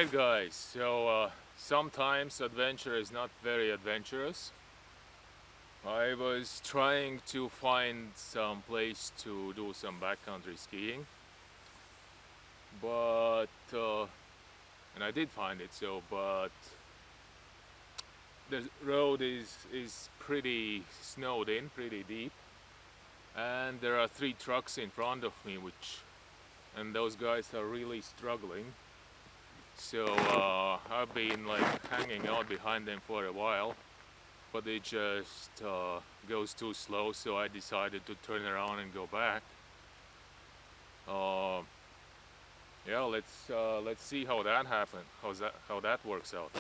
Alright guys, so sometimes adventure is not very adventurous. I was trying to find some place to do some backcountry skiing, but and I did find it, but the road is pretty snowed in, pretty deep, and there are 3 trucks in front of me, and those guys are really struggling. So I've been like hanging out behind them for a while, but it just goes too slow, so I decided to turn around and go back. Yeah, let's see how that happens, how that works out.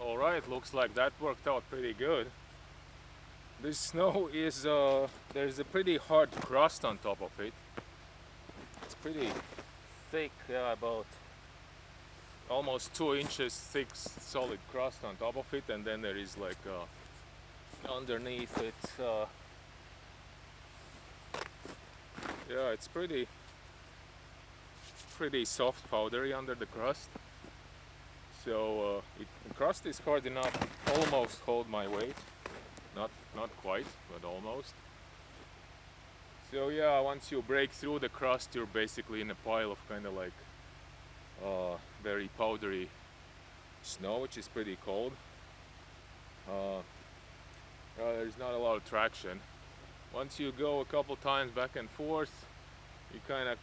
Alright, looks like that worked out pretty good. This snow is, there's a pretty hard crust on top of it. It's pretty thick, yeah, about almost 2 inches thick solid crust on top of it, and then there is like underneath it, yeah, it's pretty soft, powdery under the crust. So the crust is hard enough to almost hold my weight. Not quite, but almost. So yeah, once you break through the crust, you're basically in a pile of kind of like very powdery snow, which is pretty cold. There's not a lot of traction. Once you go a couple times back and forth, you kind of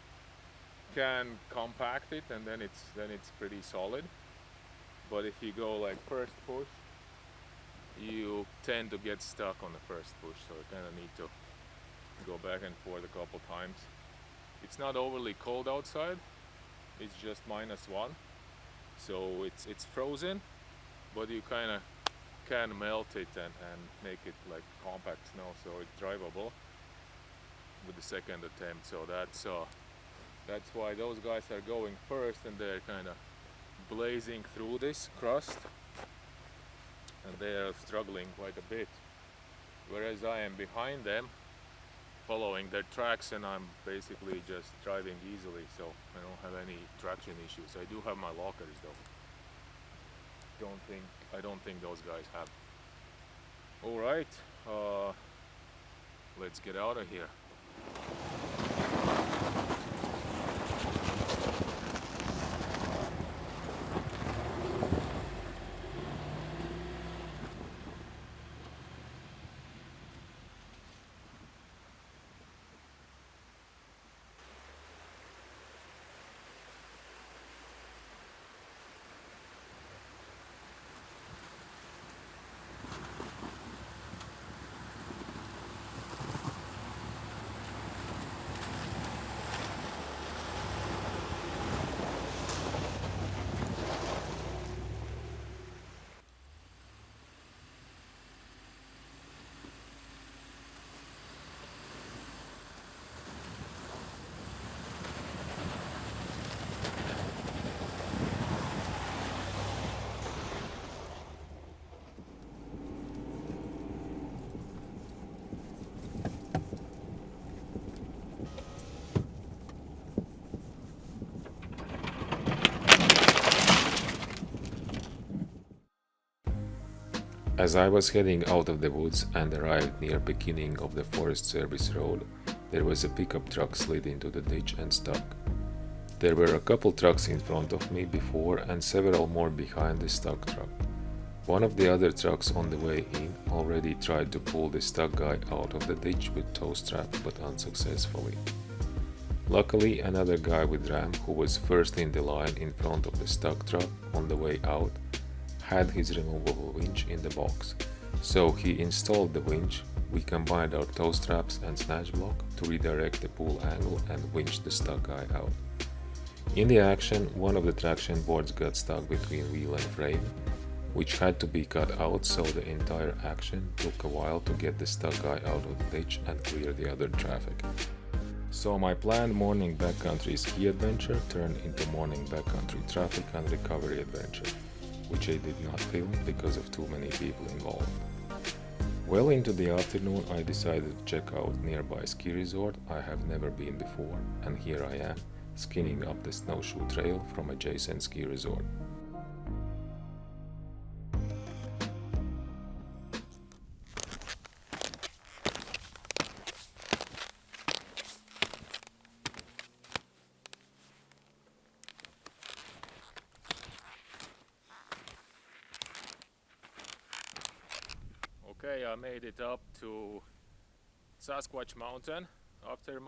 can compact it, and then it's pretty solid. But if you go like first push, you tend to get stuck on the first push, so you kind of need to go back and forth a couple times. It's not overly cold outside, it's just -1, so it's frozen, but you kind of can melt it and make it like compact snow, so it's drivable with the second attempt. So that's why those guys are going first, and they're kind of blazing through this crust, and they are struggling quite a bit, whereas I am behind them following their tracks, and I'm basically just driving easily, so I don't have any traction issues. I do have my lockers though. I don't think those guys have. All right, let's get out of here. As I was heading out of the woods and arrived near beginning of the Forest Service road, there was a pickup truck slid into the ditch and stuck. There were a couple trucks in front of me before and several more behind the stuck truck. One of the other trucks on the way in already tried to pull the stuck guy out of the ditch with tow strap, but unsuccessfully. Luckily, another guy with ram, who was first in the line in front of the stuck truck on the way out, had his removable winch in the box. So he installed the winch. We combined our tow straps and snatch block to redirect the pull angle and winch the stuck guy out. In the action, one of the traction boards got stuck between wheel and frame, which had to be cut out, so the entire action took a while to get the stuck guy out of the ditch and clear the other traffic. So my planned morning backcountry ski adventure turned into morning backcountry traffic and recovery adventure, which I did not film because of too many people involved. Well into the afternoon, I decided to check out nearby ski resort I have never been before, and here I am, skinning up the snowshoe trail from adjacent ski resort. Okay, I made it up to Sasquatch Mountain after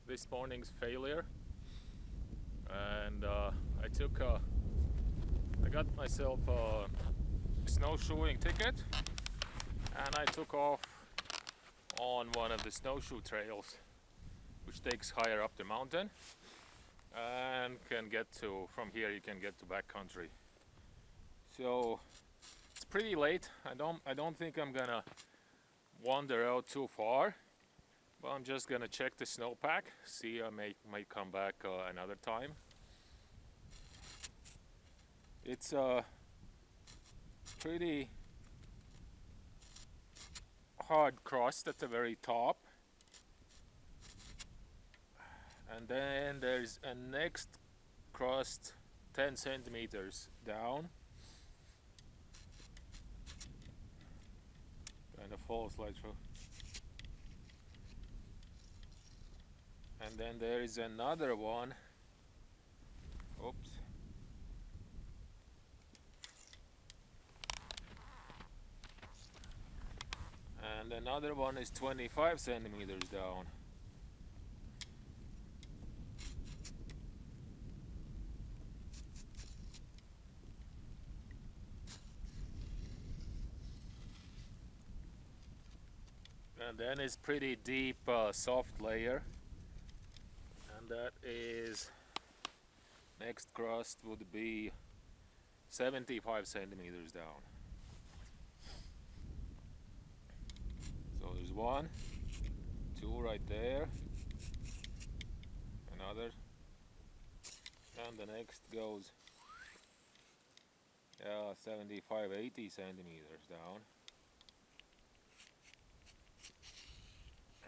this morning's failure, and I got myself a snowshoeing ticket, and I took off on one of the snowshoe trails, which takes higher up the mountain, and from here you can get to backcountry. So it's pretty late. I don't think I'm gonna wander out too far, but I'm just gonna check the snowpack, see I might come back another time. It's a pretty hard crust at the very top, and then there's a next crust 10 centimeters down, kind of falls like so. And then there is another one. Oops. And another one is 25 centimeters down. And then it's pretty deep soft layer, and that is, next crust would be 75 centimeters down. So there's one, two right there, another, and the next goes 75, 80 centimeters down.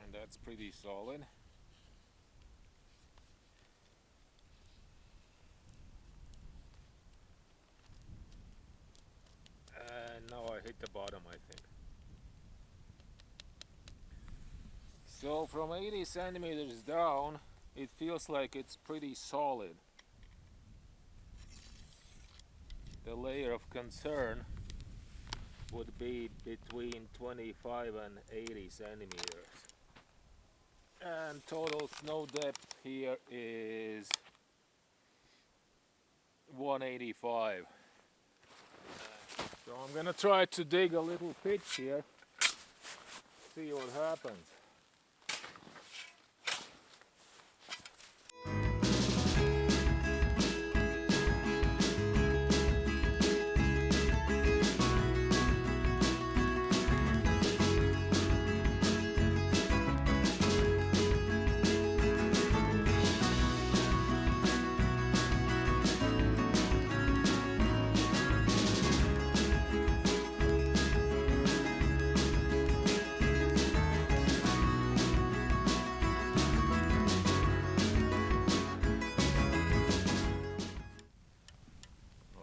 And that's pretty solid. And now I hit the bottom, I think. So from 80 centimeters down, it feels like it's pretty solid. The layer of concern would be between 25 and 80 centimeters. And total snow depth here is 185. So I'm gonna try to dig a little pit here, see what happens.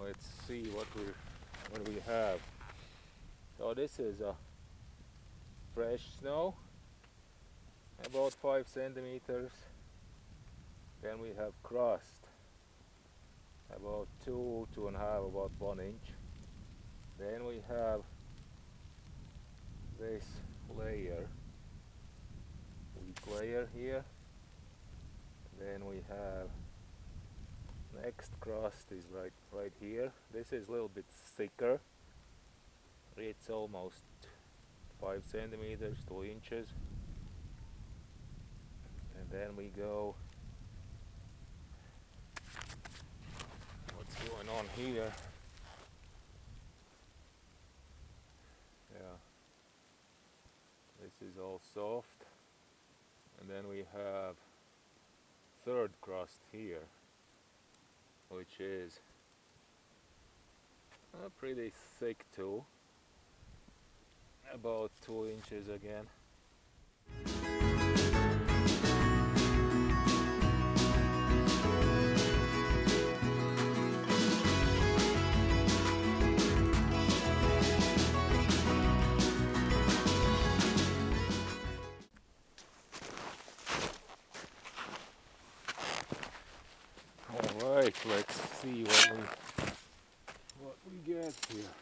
Let's see what we have. So this is a fresh snow, about 5 centimeters. Then we have crust, about 2.5, about 1 inch. Then we have this layer, weak layer here. Then we have next crust is right here. This is a little bit thicker. It's almost 5 centimeters, 2 inches. And then we go, what's going on here? Yeah, this is all soft. And then we have third crust here, which is pretty thick too, about 2 inches again. Alright, let's see what we get here.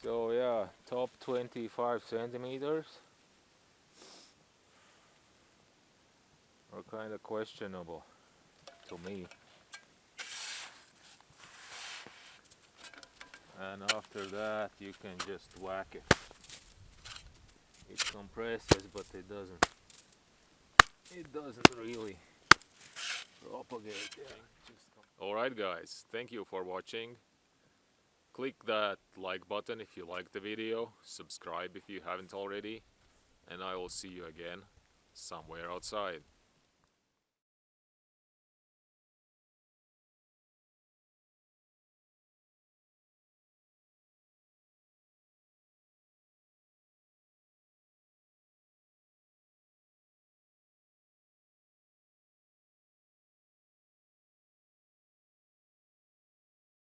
So yeah, top 25 centimeters are kind of questionable to me. And after that you can just whack it. It compresses, but it doesn't really propagate. Alright guys, thank you for watching. Click that like button if you liked the video, subscribe if you haven't already, and I will see you again somewhere outside.